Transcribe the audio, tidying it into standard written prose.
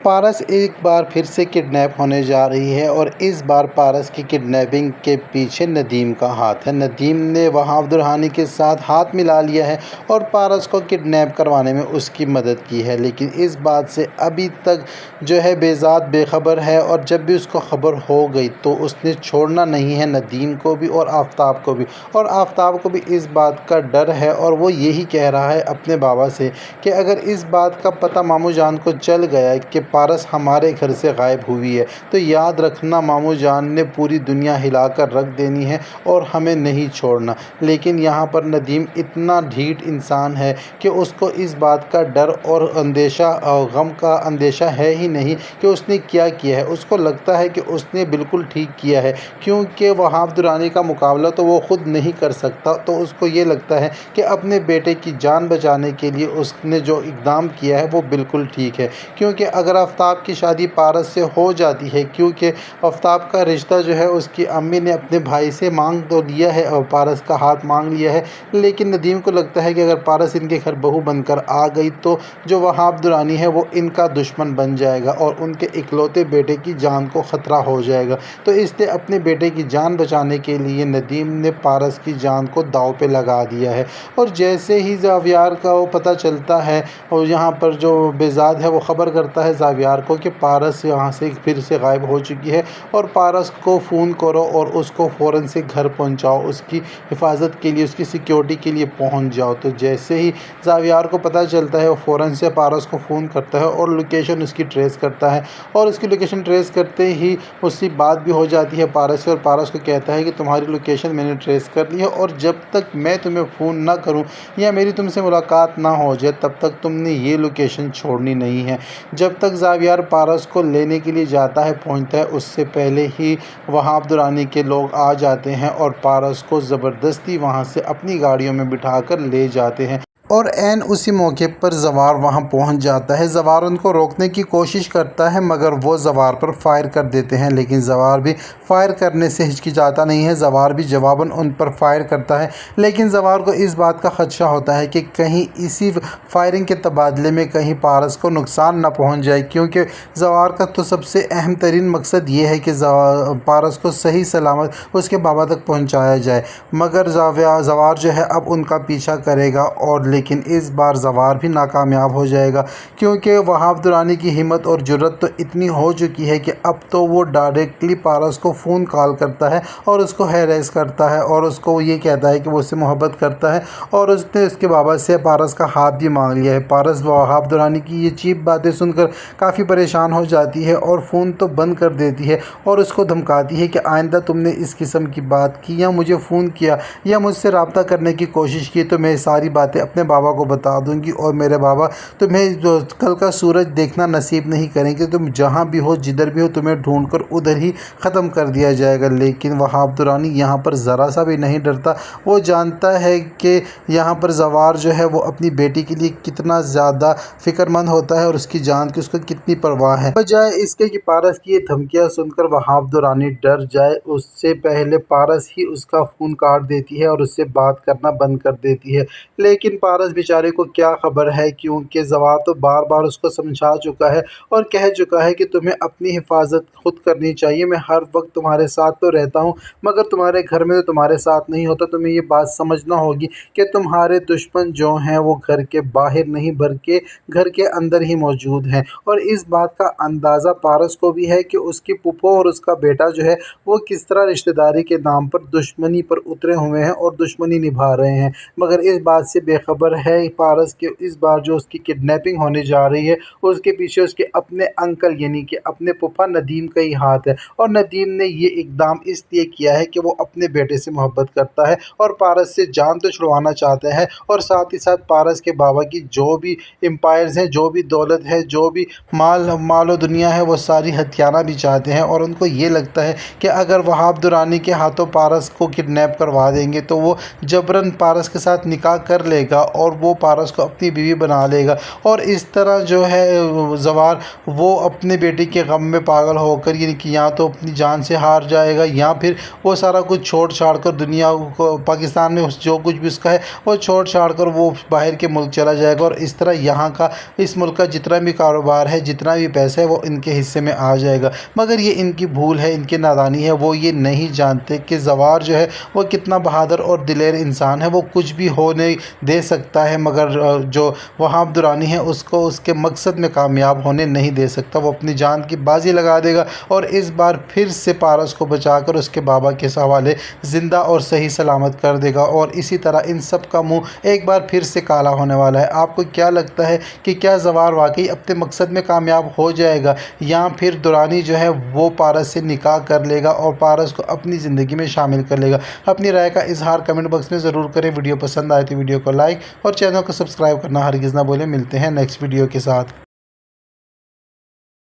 پارس ایک بار پھر سے کڈنیپ ہونے جا رہی ہے اور اس بار پارس کی کڈنیپنگ کے پیچھے ندیم کا ہاتھ ہے۔ ندیم نے وہاں عبدالحانی کے ساتھ ہاتھ ملا لیا ہے اور پارس کو کڈنیپ کروانے میں اس کی مدد کی ہے، لیکن اس بات سے ابھی تک بہزاد بے خبر ہے، اور جب بھی اس کو خبر ہو گئی تو اس نے چھوڑنا نہیں ہے ندیم کو بھی اور آفتاب کو بھی، اور آفتاب کو بھی اس بات کا ڈر ہے اور وہ یہی کہہ رہا ہے اپنے بابا سے کہ اگر اس بات کا پتہ ماموں جان کو چل گیا کہ پارس ہمارے گھر سے غائب ہوئی ہے تو یاد رکھنا ماموں جان نے پوری دنیا ہلا کر رکھ دینی ہے اور ہمیں نہیں چھوڑنا۔ لیکن یہاں پر ندیم اتنا ڈھیٹ انسان ہے کہ اس کو اس بات کا ڈر اور اندیشہ غم کا اندیشہ ہے ہی نہیں کہ اس نے کیا ہے۔ اس کو لگتا ہے کہ اس نے بالکل ٹھیک کیا ہے، کیونکہ وہاب درانی کا مقابلہ تو وہ خود نہیں کر سکتا، تو اس کو یہ لگتا ہے کہ اپنے بیٹے کی جان بچانے کے لیے اس نے جو اقدام کیا ہے وہ بالکل ٹھیک ہے، کیونکہ اگر آفتاب کی شادی پارس سے ہو جاتی ہے، کیونکہ آفتاب کا رشتہ اس کی امی نے اپنے بھائی سے مانگ تو لیا ہے اور پارس کا ہاتھ مانگ لیا ہے، لیکن ندیم کو لگتا ہے کہ اگر پارس ان کے گھر بہو بن کر آ گئی تو وہاب درانی ہے وہ ان کا دشمن بن جائے گا اور ان کے اکلوتے بیٹے کی جان کو خطرہ ہو جائے گا۔ تو اس لیے اپنے بیٹے کی جان بچانے کے لیے ندیم نے پارس کی جان کو داؤ پہ لگا دیا ہے، اور جیسے ہی زاویار کا وہ پتہ چلتا ہے اور یہاں پر بہزاد ہے وہ خبر کرتا ہے زاویار کو کہ پارس یہاں سے پھر سے غائب ہو چکی ہے، اور پارس کو فون کرو اور اس کو فوراً سے گھر پہنچاؤ، اس کی حفاظت کے لیے، اس کی سیکیورٹی کے لیے پہنچ جاؤ۔ تو جیسے ہی زاویار کو پتہ چلتا ہے وہ فوراً سے پارس کو فون کرتا ہے اور لوکیشن اس کی ٹریس کرتا ہے، اور اس کی لوکیشن ٹریس کرتے ہی اس سے بات بھی ہو جاتی ہے پارس سے، اور پارس کو کہتا ہے کہ تمہاری لوکیشن میں نے ٹریس کر لی ہے، اور جب تک میں تمہیں فون نہ کروں یا میری تم سے ملاقات نہ ہو جائے تب تک تم نے یہ لوکیشن چھوڑنی نہیں ہے۔ جب تک زاویار پارس کو لینے کے لیے جاتا ہے پہنچتا ہے، اس سے پہلے ہی وہاب درانی کے لوگ آ جاتے ہیں اور پارس کو زبردستی وہاں سے اپنی گاڑیوں میں بٹھا کر لے جاتے ہیں، اور عین اسی موقع پر زوار وہاں پہنچ جاتا ہے۔ زوار ان کو روکنے کی کوشش کرتا ہے مگر وہ زوار پر فائر کر دیتے ہیں، لیکن زوار بھی فائر کرنے سے ہچکچاتا نہیں ہے، زوار بھی جواباً ان پر فائر کرتا ہے، لیکن زوار کو اس بات کا خدشہ ہوتا ہے کہ کہیں اسی فائرنگ کے تبادلے میں کہیں پارس کو نقصان نہ پہنچ جائے، کیونکہ زوار کا تو سب سے اہم ترین مقصد یہ ہے کہ پارس کو صحیح سلامت اس کے بابا تک پہنچایا جائے۔ مگر زوار اب ان کا پیچھا کرے گا، اور لیکن اس بار زوار بھی ناکامیاب ہو جائے گا، کیونکہ وہاب درانی کی ہمت اور جرأت تو اتنی ہو چکی ہے کہ اب تو وہ ڈائریکٹلی پارس کو فون کال کرتا ہے اور اس کو ہیریس کرتا ہے، اور اس کو یہ کہتا ہے کہ وہ اس سے محبت کرتا ہے، اور اس نے اس کے بابا سے پارس کا ہاتھ بھی مانگ لیا ہے۔ پارس وہاب درانی کی یہ چیپ باتیں سن کر کافی پریشان ہو جاتی ہے اور فون تو بند کر دیتی ہے، اور اس کو دھمکاتی ہے کہ آئندہ تم نے اس قسم کی بات کی یا مجھے فون کیا یا مجھ سے رابطہ کرنے کی کوشش کی تو میں ساری باتیں اپنے بابا کو بتا دوں گی، اور میرے بابا تمہیں کل کا سورج دیکھنا نصیب نہیں کریں گے، تم جہاں بھی ہو جدھر بھی ہو تمہیں ڈھونڈ کر ادھر ہی ختم کر دیا جائے گا۔ لیکن وہاب درانی یہاں پر ذرا سا بھی نہیں ڈرتا، وہ جانتا ہے کہ یہاں پر زوار وہ اپنی بیٹی کے لیے کتنا زیادہ فکر مند ہوتا ہے اور اس کی جان کی اس کو کتنی پرواہ ہے۔ بجائے اس کے کہ پارس کی یہ دھمکیاں سن کر وہاب درانی ڈر جائے، اس سے پہلے پارس ہی اس کا فون کاٹ دیتی ہے اور اس سے بات کرنا بند کر دیتی ہے، لیکن پارس بیچارے کو کیا خبر ہے، کیونکہ زوار تو بار بار اس کو سمجھا چکا ہے اور کہہ چکا ہے کہ تمہیں اپنی حفاظت خود کرنی چاہیے، میں ہر وقت تمہارے ساتھ تو رہتا ہوں مگر تمہارے گھر میں تو تمہارے ساتھ نہیں ہوتا، تمہیں یہ بات سمجھنا ہوگی کہ تمہارے دشمن وہ گھر کے باہر نہیں بلکہ گھر کے اندر ہی موجود ہیں۔ اور اس بات کا اندازہ پارس کو بھی ہے کہ اس کی پھپھو اور اس کا بیٹا وہ کس طرح رشتہ داری کے نام پر دشمنی پر اترے ہوئے ہیں اور دشمنی نبھا رہے ہیں، مگر اس بات سے بے خبر ہے پارس کہ اس بار اس کی کڈنیپنگ ہونے جا رہی ہے اس کے پیچھے اس کے اپنے انکل یعنی کہ اپنے پھپھا ندیم کا ہی ہاتھ ہے، اور ندیم نے یہ اقدام اس لیے کیا ہے کہ وہ اپنے بیٹے سے محبت کرتا ہے اور پارس سے جان تو چھڑوانا چاہتا ہے، اور ساتھ ہی ساتھ پارس کے بابا کی جو بھی امپائرز ہیں، جو بھی دولت ہے، جو بھی مال و دنیا ہے، وہ ساری ہتھیانا بھی چاہتے ہیں، اور ان کو یہ لگتا ہے کہ اگر وہاب درانی کے ہاتھوں پارس کو کڈنیپ کروا دیں گے تو وہ جبراً پارس کے ساتھ نکاح کر لے گا اور وہ پارس کو اپنی بیوی بنا لے گا، اور اس طرح جو ہے زوار وہ اپنے بیٹے کے غم میں پاگل ہو کر یعنی کہ یا تو اپنی جان سے ہار جائے گا یا پھر وہ سارا کچھ چھوڑ چھاڑ کر دنیا کو پاکستان میں جو کچھ بھی اس کا ہے وہ چھوڑ چھاڑ کر وہ باہر کے ملک چلا جائے گا، اور اس طرح یہاں کا اس ملک کا جتنا بھی کاروبار ہے جتنا بھی پیسہ ہے وہ ان کے حصے میں آ جائے گا۔ مگر یہ ان کی بھول ہے، ان کی نادانی ہے، وہ یہ نہیں جانتے کہ زوار جو ہے وہ کتنا بہادر اور دلیر انسان ہے، وہ کچھ بھی ہونے دے سکتا ہے مگر جو وہاب درانی ہے اس کو اس کے مقصد میں کامیاب ہونے نہیں دے سکتا۔ وہ اپنی جان کی بازی لگا دے گا اور اس بار پھر سے پارس کو بچا کر اس کے بابا کے حوالے زندہ اور صحیح سلامت کر دے گا، اور اسی طرح ان سب کا منہ ایک بار پھر سے کالا ہونے والا ہے۔ آپ کو کیا لگتا ہے کہ کیا زوار واقعی اپنے مقصد میں کامیاب ہو جائے گا، یا پھر درانی جو ہے وہ پارس سے نکاح کر لے گا اور پارس کو اپنی زندگی میں شامل کر لے گا؟ اپنی رائے کا اظہار کمنٹ باکس میں ضرور کریں۔ ویڈیو پسند آئے تو ویڈیو کو لائک اور چینل کو سبسکرائب کرنا ہرگز نہ بھولیں۔ ملتے ہیں نیکسٹ ویڈیو کے ساتھ۔